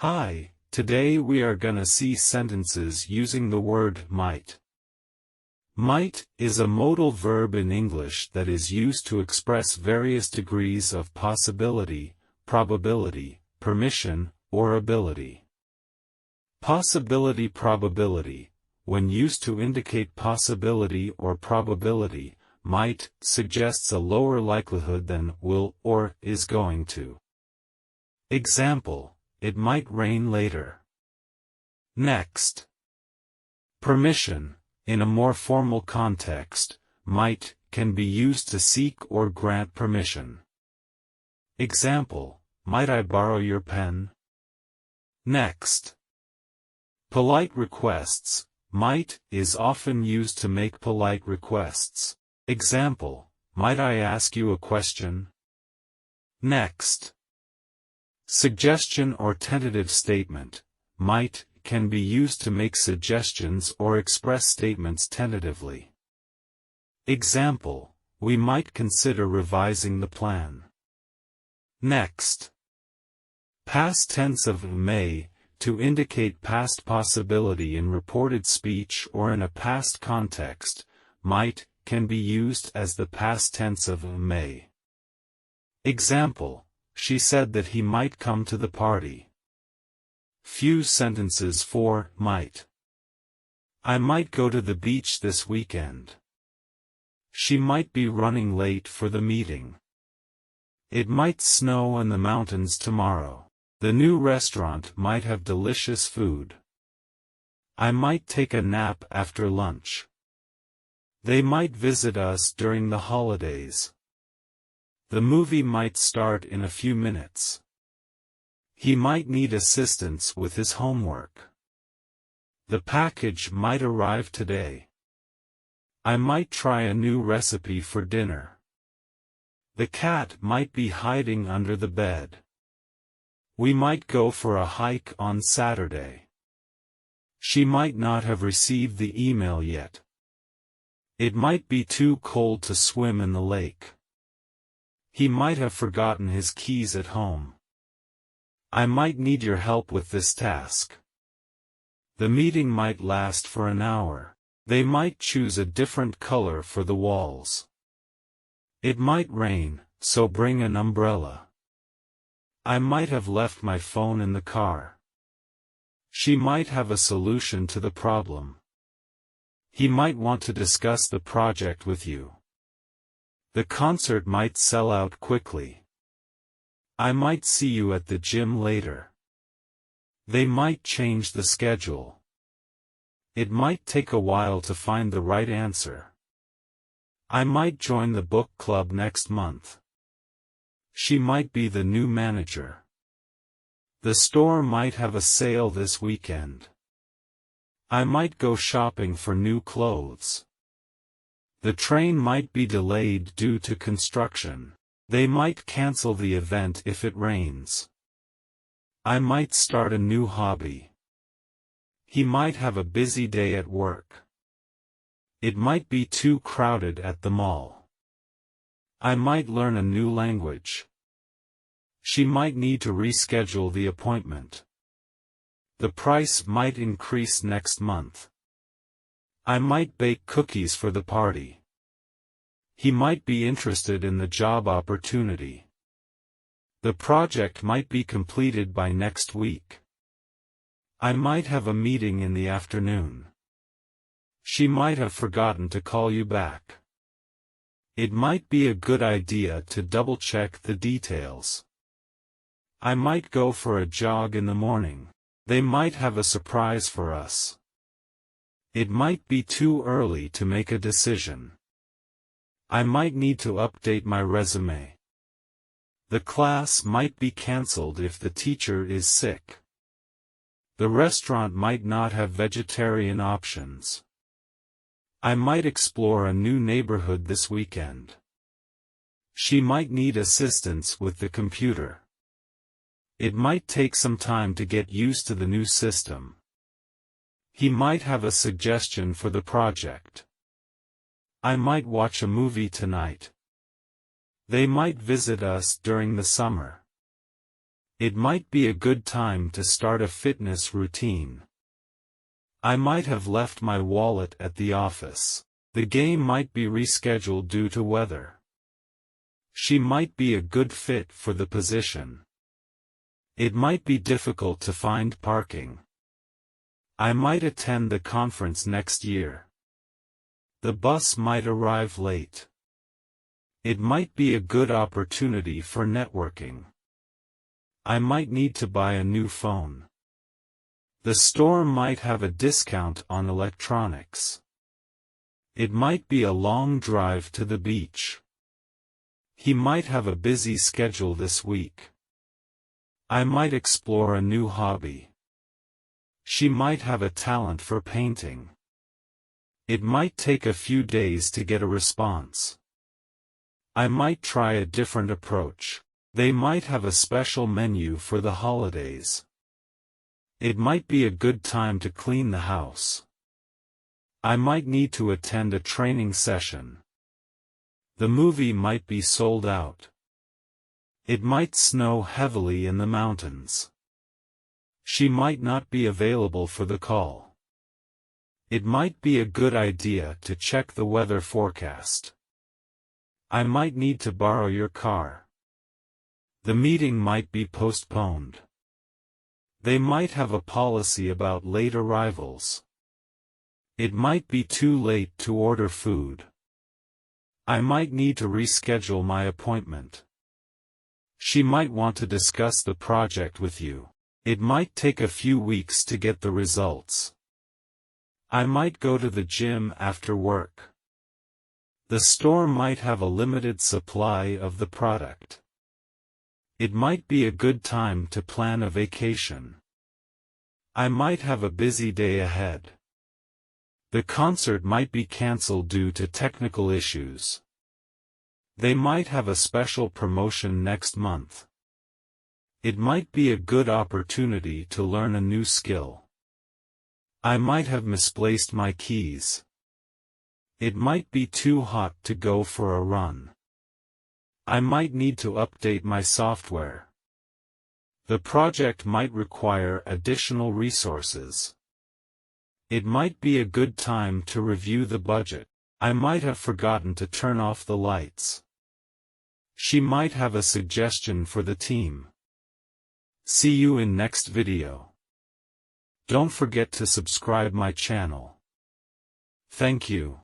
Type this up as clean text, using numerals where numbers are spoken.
Hi, today we are gonna see sentences using the word might. Might is a modal verb in English that is used to express various degrees of possibility, probability, permission, or ability. Possibility probability, when used to indicate possibility or probability, might suggests a lower likelihood than will or is going to. Example: it might rain later. Next. Permission, in a more formal context, might can be used to seek or grant permission. Example: might I borrow your pen? Next. Polite requests, might is often used to make polite requests. Example: might I ask you a question? Next. Suggestion or tentative statement, might can be used to make suggestions or express statements tentatively. Example: we might consider revising the plan. Next. Past tense of may, to indicate past possibility in reported speech or in a past context, might can be used as the past tense of may. Example: she said that he might come to the party. Few sentences for might. I might go to the beach this weekend. She might be running late for the meeting. It might snow in the mountains tomorrow. The new restaurant might have delicious food. I might take a nap after lunch. They might visit us during the holidays. The movie might start in a few minutes. He might need assistance with his homework. The package might arrive today. I might try a new recipe for dinner. The cat might be hiding under the bed. We might go for a hike on Saturday. She might not have received the email yet. It might be too cold to swim in the lake. He might have forgotten his keys at home. I might need your help with this task. The meeting might last for an hour. They might choose a different color for the walls. It might rain, so bring an umbrella. I might have left my phone in the car. She might have a solution to the problem. He might want to discuss the project with you. The concert might sell out quickly. I might see you at the gym later. They might change the schedule. It might take a while to find the right answer. I might join the book club next month. She might be the new manager. The store might have a sale this weekend. I might go shopping for new clothes. The train might be delayed due to construction. They might cancel the event if it rains. I might start a new hobby. He might have a busy day at work. It might be too crowded at the mall. I might learn a new language. She might need to reschedule the appointment. The price might increase next month. I might bake cookies for the party. He might be interested in the job opportunity. The project might be completed by next week. I might have a meeting in the afternoon. She might have forgotten to call you back. It might be a good idea to double-check the details. I might go for a jog in the morning. They might have a surprise for us. It might be too early to make a decision. I might need to update my resume. The class might be cancelled if the teacher is sick. The restaurant might not have vegetarian options. I might explore a new neighborhood this weekend. She might need assistance with the computer. It might take some time to get used to the new system. He might have a suggestion for the project. I might watch a movie tonight. They might visit us during the summer. It might be a good time to start a fitness routine. I might have left my wallet at the office. The game might be rescheduled due to weather. She might be a good fit for the position. It might be difficult to find parking. I might attend the conference next year. The bus might arrive late. It might be a good opportunity for networking. I might need to buy a new phone. The store might have a discount on electronics. It might be a long drive to the beach. He might have a busy schedule this week. I might explore a new hobby. She might have a talent for painting. It might take a few days to get a response. I might try a different approach. They might have a special menu for the holidays. It might be a good time to clean the house. I might need to attend a training session. The movie might be sold out. It might snow heavily in the mountains. She might not be available for the call. It might be a good idea to check the weather forecast. I might need to borrow your car. The meeting might be postponed. They might have a policy about late arrivals. It might be too late to order food. I might need to reschedule my appointment. She might want to discuss the project with you. It might take a few weeks to get the results. I might go to the gym after work. The store might have a limited supply of the product. It might be a good time to plan a vacation. I might have a busy day ahead. The concert might be cancelled due to technical issues. They might have a special promotion next month. It might be a good opportunity to learn a new skill. I might have misplaced my keys. It might be too hot to go for a run. I might need to update my software. The project might require additional resources. It might be a good time to review the budget. I might have forgotten to turn off the lights. She might have a suggestion for the team. See you in next video. Don't forget to subscribe my channel. Thank you.